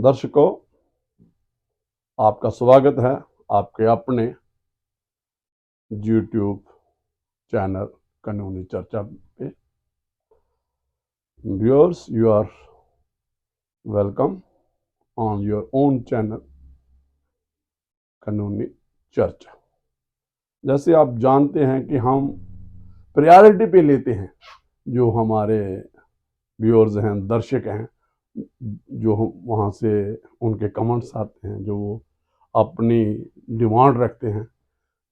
दर्शकों, आपका स्वागत है आपके अपने YouTube चैनल कानूनी चर्चा पे। Viewers, you are welcome on your own channel कानूनी चर्चा। जैसे आप जानते हैं कि हम प्रायोरिटी पे लेते हैं जो हमारे व्यूअर्स हैं, दर्शक हैं, जो वहाँ से उनके कमेंट्स आते हैं, जो वो अपनी डिमांड रखते हैं,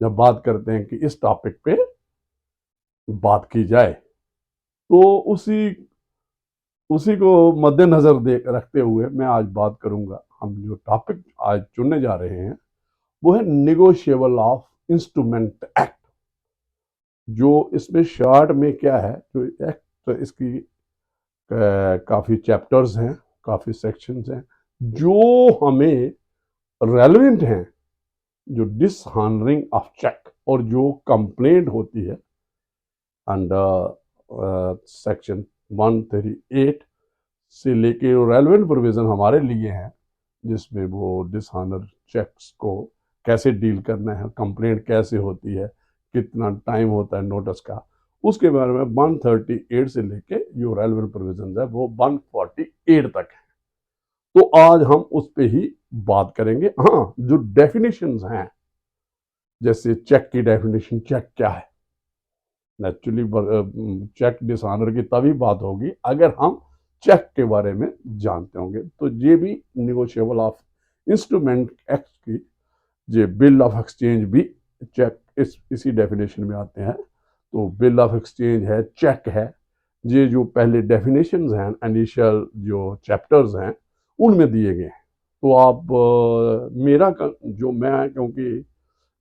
जब बात करते हैं कि इस टॉपिक पे बात की जाए, तो उसी को मद्देनजर रखते हुए मैं आज बात करूंगा। हम जो टॉपिक आज चुनने जा रहे हैं वो है निगोशिएबल ऑफ इंस्ट्रूमेंट एक्ट। जो इसमें शॉर्ट में क्या है, जो एक्ट तो इसकी काफ़ी चैप्टर्स हैं, काफ़ी सेक्शंस हैं जो हमें रेलेवेंट हैं। जो डिसहानरिंग ऑफ चेक और जो कंप्लेंट होती है अंडर सेक्शन 138 से लेके रेलेवेंट प्रोविजन हमारे लिए हैं, जिसमें वो डिसहानर चेक्स को कैसे डील करना है, कंप्लेंट कैसे होती है, कितना टाइम होता है नोटिस का, उसके बारे में 138 से लेके जो रेलेवेंट प्रोविजन है वो 148 तक है। तो आज हम उस पर ही बात करेंगे। हाँ, जो डेफिनेशंस हैं, जैसे चेक की डेफिनेशन, चेक क्या है। नेचुरली चेक डिसऑनर की तभी बात होगी अगर हम चेक के बारे में जानते होंगे। तो ये भी निगोशिएबल ऑफ इंस्ट्रूमेंट एक्ट की ये बिल ऑफ एक्सचेंज भी चेक इसी डेफिनेशन में आते हैं। तो बिल ऑफ एक्सचेंज है, चेक है, ये जो पहले डेफिनेशंस हैं, इनिशियल जो चैप्टर्स हैं, उनमें दिए गए हैं। तो आप क्योंकि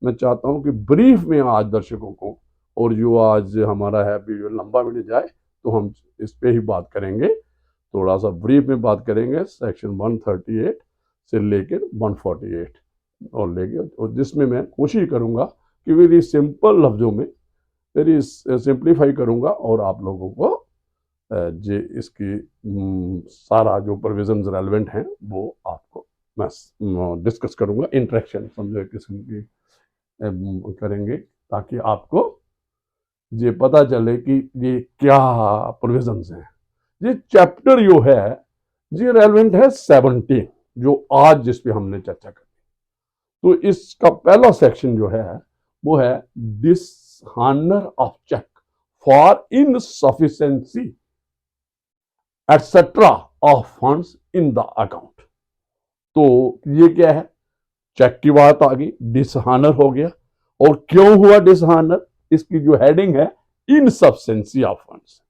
मैं चाहता हूं कि ब्रीफ में आज दर्शकों को, और जो आज हमारा है वीडियो लंबा भी नहीं जाए, तो हम इस पे ही बात करेंगे। थोड़ा सा ब्रीफ में बात करेंगे सेक्शन 138 से लेकर 148 और जिसमें मैं कोशिश करूंगा कि वेरी सिंपल लफ्जों में, वेरी सिंप्लीफाई करूंगा और आप लोगों को जे इसकी सारा जो प्रोविजंस रेलेवेंट हैं वो आपको मैं डिस्कस करूंगा। इंटरेक्शन समझो किस्म की करेंगे ताकि आपको ये पता चले कि ये क्या प्रोविजंस हैं। ये चैप्टर जो है ये रेलेवेंट है 17, जो आज जिस पे हमने चर्चा करी। तो इसका पहला सेक्शन जो है वो है dishonour of cheque for insufficiency etcetera of funds in the account. तो ये क्या है, चेक की बात आ गई, डिसहानर हो गया। और क्यों हुआ डिसहानर, इसकी जो हेडिंग है इनसफिशिएंसी ऑफ फंड्स,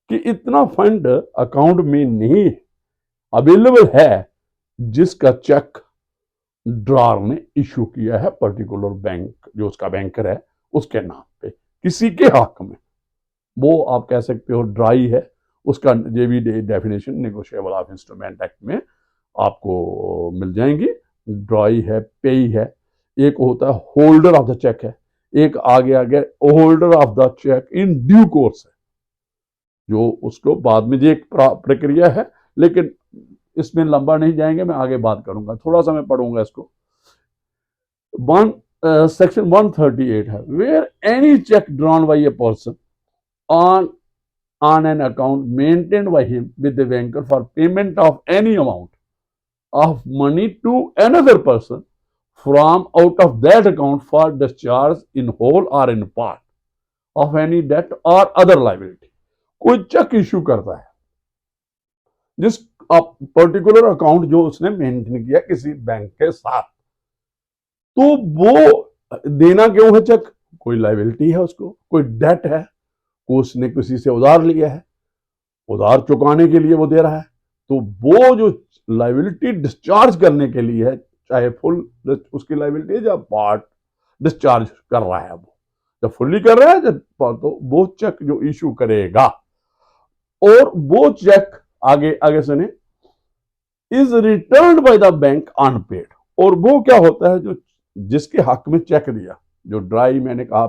कि इतना फंड अकाउंट में नहीं अवेलेबल है जिसका चेक ड्रॉर ने इशू किया है पर्टिकुलर बैंक, जो उसका बैंकर है उसके नाम पे किसी के हक में। वो आप कह सकते हो ड्राई है। उसका ये भी definition negotiable of instrument act में आपको मिल जाएंगी। ड्राई है, पेई है, एक होता है होल्डर ऑफ द चेक है, एक आगे holder of the cheque in due course है, जो उसको बाद में ये एक प्रक्रिया है, लेकिन इसमें लंबा नहीं जाएंगे, मैं आगे बात करूंगा। थोड़ा सा मैं पढ़ूंगा इसको। सेक्शन 138 है, where any cheque drawn by a person on an account maintained by him with the banker for payment of any amount of money to another person from out of that account for discharge in whole or in part of any debt or other liability। कोई check issue करता है जिस particular account जो उसने maintain किया किसी bank के साथ, तो वो देना क्यों है चेक, कोई लाइबिलिटी है उसको, कोई डेट है, उसने किसी से उधार लिया है, उधार चुकाने के लिए वो दे रहा है। तो वो जो लाइबिलिटी डिस्चार्ज करने के लिए है, चाहे फुल उसकी लाइबिलिटी है या पार्ट डिस्चार्ज कर रहा है, वो जब फुल्ली कर रहा है तो वो चेक जो इशू करेगा, और वो चेक आगे सुने, is return by the bank unpaid. और वो क्या होता है, जो जिसके हक में चेक दिया, जो ड्राई मैंने कहा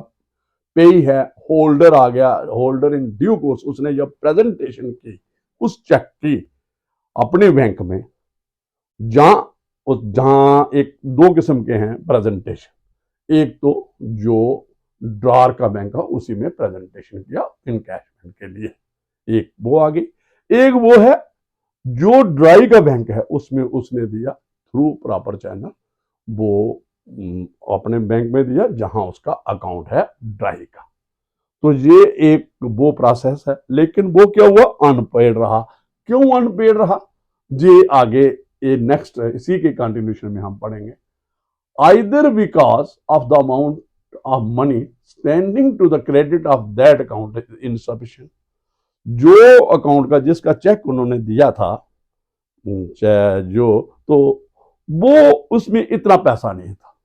पेई है, होल्डर आ गया, होल्डर इन ड्यू कोर्स, उसने जब प्रेजेंटेशन की उस चेक की अपने बैंक में, जहां एक दो किस्म के हैं प्रेजेंटेशन। एक तो जो ड्रॉर का बैंक है उसी में प्रेजेंटेशन किया इनकैशमेंट के लिए, एक वो आ गई। एक वो है जो ड्राई का बैंक है, उसमें उसने दिया थ्रू प्रॉपर चैनल, वो अपने बैंक में दिया जहां उसका अकाउंट है ड्राई का। तो ये एक वो प्रोसेस है, लेकिन वो क्या हुआ, अनपेड रहा। क्यों अनपेड रहा, ये आगे ये नेक्स्ट इसी के कंटिन्यूशन में हम पढ़ेंगे। Either because of the amount of money standing to the credit of that account insufficient, जो अकाउंट का जिसका चेक उन्होंने दिया था जो, तो वो उसमें इतना पैसा नहीं था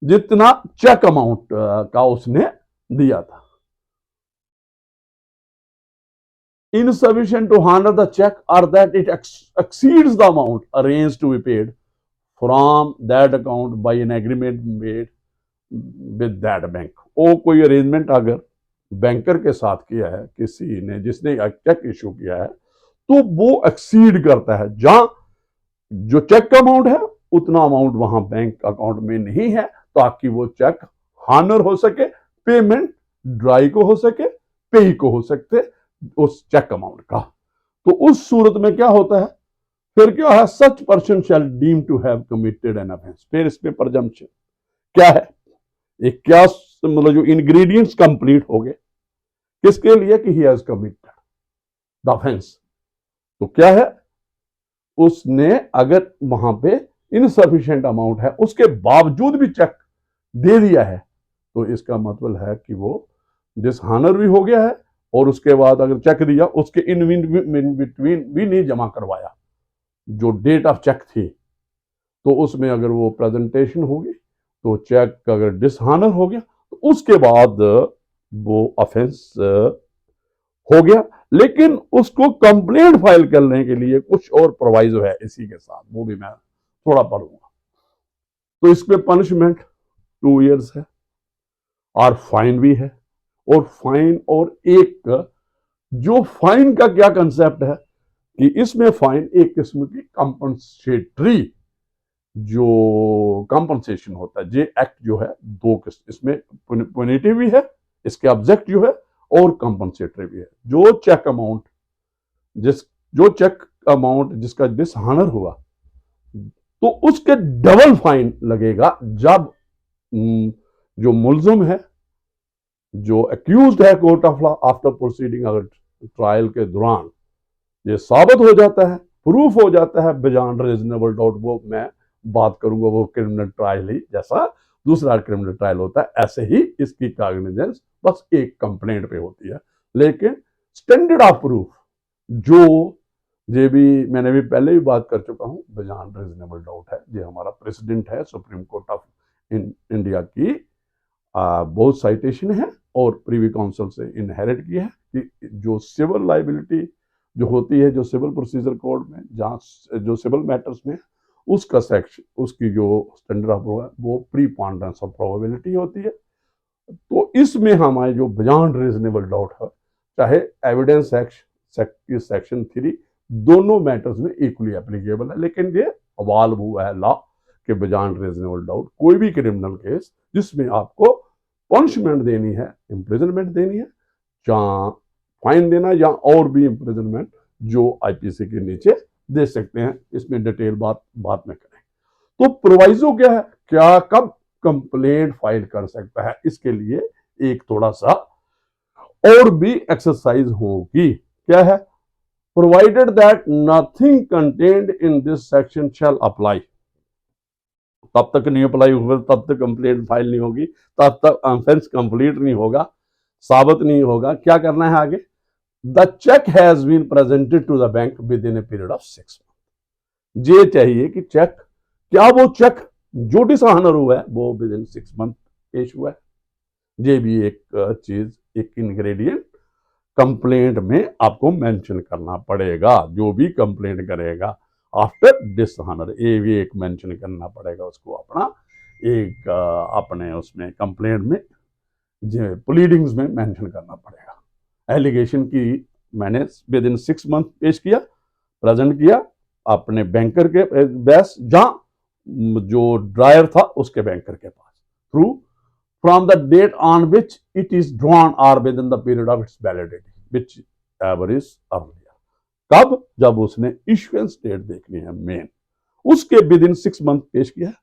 जितना चेक अमाउंट का उसने दिया था। Insufficient to honor the check or that it exceeds the amount arranged to be paid from that account by an agreement made with that bank। वो कोई अरेंजमेंट अगर बैंकर के साथ किया है किसी ने, जिसने चेक इशू किया है, तो वो एक्सीड करता है, जहां जो चेक का अमाउंट है उतना अमाउंट वहां बैंक अकाउंट में नहीं है, ताकि वो चेक हानर हो सके, पेमेंट ड्राई को हो सके, पे को हो सकते उस चेक अमाउंट का। तो उस सूरत में क्या होता है, फिर क्या है, such person shall deem to have committed an offence. फिर इसमें प्रजम्पशन क्या है, एक क्या मतलब जो इंग्रेडिएंट्स कंप्लीट हो गए किसके लिए, कि he has committed the offence. तो क्या है, उसने अगर वहां पे इनसफिशिएंट अमाउंट है उसके बावजूद भी चेक दे दिया है, तो इसका मतलब है कि वो डिसहानर भी हो गया है, और उसके बाद अगर चेक दिया उसके इन बिटवीन भी नहीं जमा करवाया जो डेट ऑफ चेक थी, तो उसमें अगर वो प्रेजेंटेशन होगी तो चेक अगर डिसहानर हो गया तो उसके बाद वो ऑफेंस हो गया। लेकिन उसको कंप्लेंट फाइल करने के लिए कुछ और प्रोवाइजो है इसी के साथ, वो भी मैं थोड़ा पढ़ूंगा। तो इसमें पनिशमेंट 2 इयर्स है और फाइन भी है। और फाइन, और एक जो फाइन का क्या कंसेप्ट है कि इसमें फाइन एक किस्म की कंपनसेटरी जो कंपनसेशन होता है, ये एक्ट जो है दो किस्म, इसमें पुनिटिव भी है, इसके ऑब्जेक्ट जो है, और कंपनसेटरी भी है। जो चेक अमाउंट जो चेक अमाउंट जिसका डिसहानर हुआ तो उसके डबल फाइन लगेगा जब जो मुलजिम है, जो एक्यूज्ड है court of law after proceeding, अगर ट्रायल के दौरान ये साबित हो जाता है, प्रूफ हो जाता है बियॉन्ड रीजनेबल डाउट, वो मैं बात करूंगा वो क्रिमिनल ट्रायल ही जैसा दूसरा क्रिमिनल ट्रायल होता है, ऐसे ही इसकी कॉग्निजेंस बस एक कंप्लेंट पे होती है। लेकिन स्टैंडर्ड ऑफ प्रूफ जो ये भी मैंने भी पहले भी बात कर चुका हूं, बियॉन्ड रीजनेबल डाउट है, ये हमारा प्रेसिडेंट है सुप्रीम कोर्ट ऑफ इंडिया की बहुत साइटेशन है और प्रीवी काउंसिल से इनहेरिट किया है कि जो सिविल लाइबिलिटी जो होती है, जो सिविल प्रोसीजर कोड में जहाँ जो सिविल मैटर्स में उसका सेक्शन, उसकी जो स्टैंडर्ड ऑफ है वो प्रीपॉन्डरेंस ऑफ प्रोबेबिलिटी होती है। तो इसमें हमारे जो बियॉन्ड रीजनेबल डाउट है, चाहे एविडेंस एक्ट सेक्शन 3 दोनों मैटर्स में इक्वली एप्लीकेबल है, लेकिन ये अवाल्व हुआ है लॉ के बियॉन्ड रीजनेबल डाउट कोई भी क्रिमिनल केस जिसमें आपको पनिशमेंट देनी है, इम्प्रिजनमेंट देनी है, या फाइन देना, या और भी इम्प्रिजनमेंट जो आईपीसी के नीचे दे सकते हैं, इसमें डिटेल बात में करें। तो प्रोवाइजो क्या है, क्या कब कंप्लेंट फाइल कर सकता है, इसके लिए एक थोड़ा सा और भी एक्सरसाइज होगी। क्या है, provided that nothing contained in this section shall apply, तब तक नहीं अप्लाई होगा, तब तक कंप्लेंट फाइल नहीं होगी, तब तक ऑफेंस कंप्लीट नहीं होगा, साबित नहीं होगा। क्या करना है आगे, the cheque has been presented to the bank within a period of 6 month. ये चाहिए कि चेक, क्या वो चेक जो डिसऑनर हुआ है वो विद इन 6 मंथ पेश हुआ है। ये भी एक चीज, एक इंग्रेडिएंट कंप्लेंट में आपको मेंशन करना पड़ेगा। जो भी कंप्लेंट करेगा आफ्टर डिसऑनर, ये भी एक मेंशन करना पड़ेगा उसको अपना एक अपने उसमें कंप्लेंट में प्लीडिंग्स में मेंशन करना पड़ेगा। एलिगेशन की मैंने विद इन 6 मंथ पेश किया, प्रेजेंट किया, अपने बैंकर के बेस, जहां जो ड्रायर था उसके बैंकर के पास, through from the date on which it is drawn और within the period of its validity whichever is earlier. कब? जब उसने इश्यूएंस डेट देखनी है मेन, उसके विद इन 6 मंथ पेश किया है,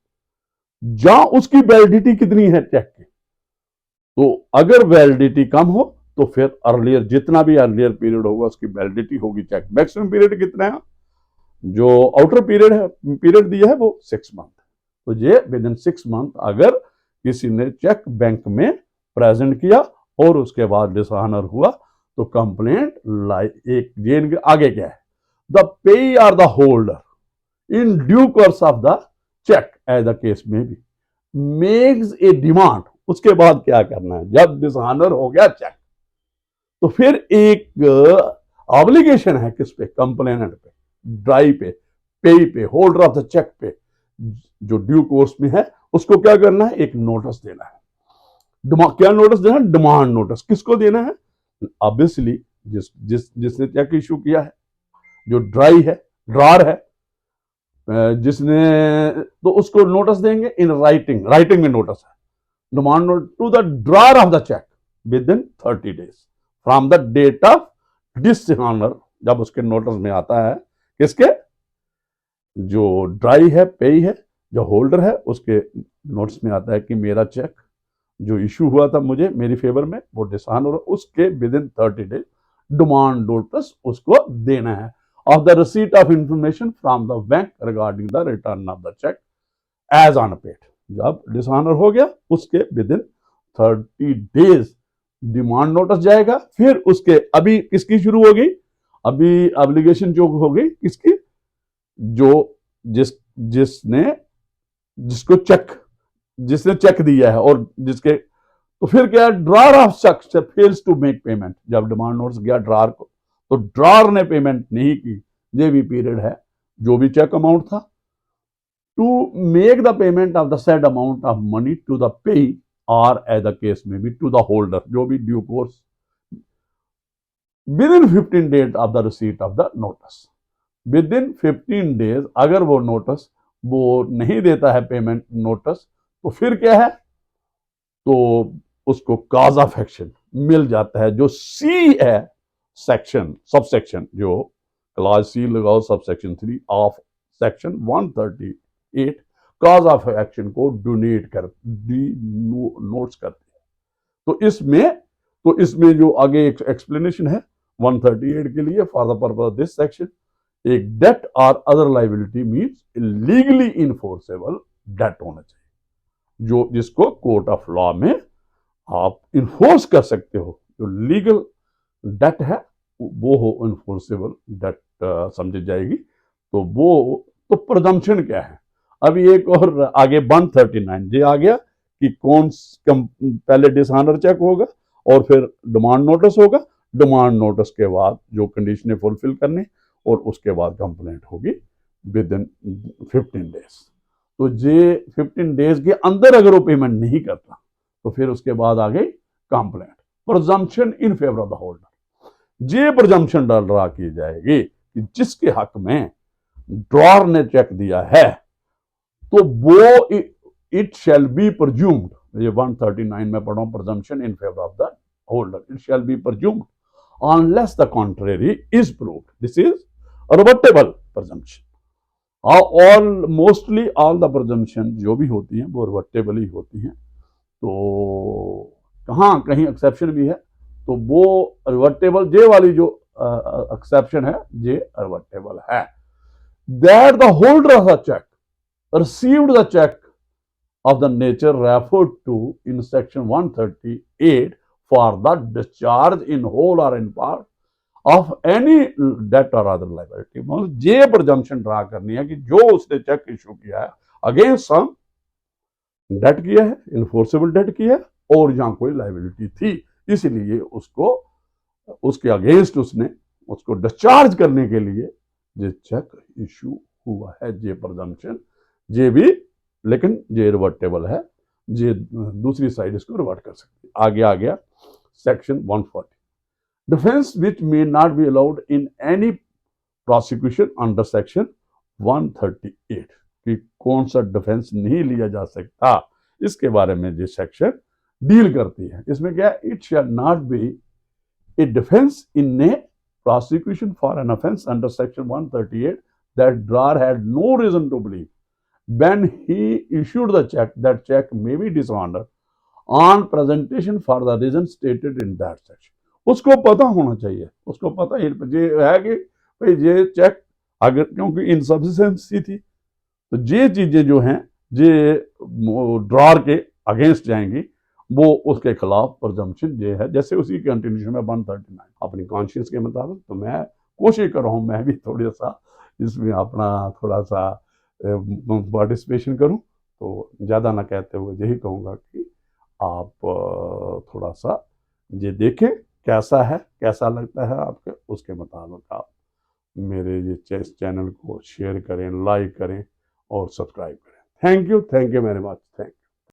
जहां उसकी वैलिडिटी कितनी है चेक की। तो अगर वैलिडिटी कम हो तो फिर अर्लियर, जितना भी अर्लियर पीरियड होगा उसकी वैलिडिटी होगी चेक। मैक्सिमम पीरियड कितना है? जो आउटर पीरियड है, पीरियड दिया है वो 6 मंथ। तो ये विद इन 6 मंथ अगर किसी ने चेक बैंक में प्रेजेंट किया और उसके बाद डिसऑनर हुआ तो कंप्लेंट एक जेन के आगे क्या है, the payee or the holder in due course of the cheque as the case may be makes a demand. उसके बाद क्या करना है, जब डिसऑनर हो गया चेक तो फिर एक ऑब्लिगेशन है किस पे, कंप्लेनेंट पे, ड्राई पे, होल्डर ऑफ द चेक पे, जो ड्यू कोर्स में है उसको क्या करना है, एक नोटिस देना है। क्या नोटिस देना है? Demand notice. किसको देना है? ऑब्वियसली जिसने चेक इशू किया है, जो ड्राई है, ड्रार है, जिसने, तो उसको नोटिस देंगे इन राइटिंग में नोटिस है, demand notice to the drawer of the cheque within 30 days from the date of dishonour. जब उसके नोटिस में आता है किसके, जो ड्राई है, पे है, जो होल्डर है, उसके नोटिस में आता है कि मेरा चेक जो इशू हुआ था मुझे मेरी फेवर में वो डिसऑनर, उसके with in 30 days demand notice उसको देना है of the receipt of information from the bank regarding the return of the check as unpaid। जब डिसऑनर हो गया उसके with in 30 days demand notice जाएगा। फिर उसके अभी किसकी शुरू हो गई, अभी ऑब्लिगेशन जो हो गई किसकी, जो जिसने चेक दिया है और जिसके, तो फिर क्या, ड्रार ऑफ शख्स फेल्स टू मेक पेमेंट। जब डिमांड नोटिस गया ड्रार को तो ड्रार ने पेमेंट नहीं की, ये भी पीरियड है, जो भी चेक अमाउंट था, to make the payment of the said amount of money to the payee और एज द केस में भी टू द होल्डर, जो भी due course with in 15 days of the receipt of the notice. With in 15 days अगर वो notice वो नहीं देता है पेमेंट नोटिस तो फिर क्या है, तो उसको काज ऑफ एक्शन मिल जाता है, जो सी है सेक्शन, सब सेक्शन, जो क्लास सी लगाओ sub section 3 of section 138 cause of action को डोनेट कर नोट्स करते हैं। तो इसमें जो आगे एक एक्सप्लेनेशन है 138 के लिए, for the purpose of this section, एक डेट और other liability means legally enforceable debt होना चाहिए, जो जिसको कोर्ट ऑफ लॉ में आप इन्फोर्स कर सकते हो। जो लीगल डेट है वो हो इन्फोर्सेबल डेट समझी जाएगी। तो वो तो प्रजम्पशन क्या है, अभी एक और आगे 139 ये आ गया कि कौन पहले डिसऑनर चेक होगा और फिर डिमांड नोटिस होगा, डिमांड नोटिस के बाद जो कंडीशनें फुलफिल करनी और उसके बाद कंप्लेंट होगी विद इन 15 days। तो ये 15 days के अंदर अगर वो पेमेंट नहीं करता तो फिर उसके बाद आ गई complaint, presumption in favour of the holder. ये प्रजम्पशन ड्रा की जाएगी कि जिसके हक में ड्रॉर ने चेक दिया है तो वो इट शैल बी प्रज्यूम्ड, ये 139 में पढ़ो, presumption in favour of the holder, it shall be presumed unless the contrary is proved. This is rebuttable presumption. Mostly all the presumption जो भी होती हैं वो रिवर्टेबल ही होती हैं। तो कहाँ कहीं एक्सेप्शन भी है, तो वो रिवर्टेबल, जे वाली जो एक्सेप्शन है ये रिवर्टेबल है। That the holder of the cheque received the check of the nature referred to in section 138 for the discharge in whole or in part of any debt or other liability। मतलब ये presumption draw करनी है कि जो उसने check issue किया है against some date किया है, इन्फोर्सेबल डेट किया है और यहाँ कोई लाइबिलिटी थी, इसलिए उसको उसके अगेंस्ट उसने उसको डिस्चार्ज करने के लिए ये चेक इशू हुआ है। ये प्रजम्पशन ये भी, लेकिन ये रिवर्टेबल है, ये दूसरी साइड इसको रिवर्ट कर सकती है। आगे आ गया section 140, defence which may not be allowed in any prosecution under section 138 कि कौन सा डिफेंस नहीं लिया जा सकता, इसके बारे में ये सेक्शन डील करती है। इसमें क्या है, it shall not be A defence in A prosecution for an offense under section 138 that drawer had no reason to believe when he issued the check that check may be dishonored on presentation for the reason stated in that section। उसको पता होना चाहिए, उसको पता ये है कि भाई ये चेक अगर क्योंकि इनसफिशिएंसी थी तो ये चीजें जो हैं ये ड्रॉर के अगेंस्ट जाएंगी, वो उसके खिलाफ प्रजम्पशन ये है। जैसे उसी कंटिन्यूशन में 139 अपनी कॉन्शियस के मुताबिक, तो मैं कोशिश कर रहा हूँ मैं भी थोड़ा सा इसमें अपना थोड़ा सा पार्टिसिपेशन करूँ। तो ज़्यादा ना कहते हुए यही कहूँगा कि आप थोड़ा सा ये देखें कैसा है, कैसा लगता है आपके, उसके मुताबिक आप मेरे ये चैनल को शेयर करें, लाइक करें और सब्सक्राइब करें। Thank you very much. Thank you.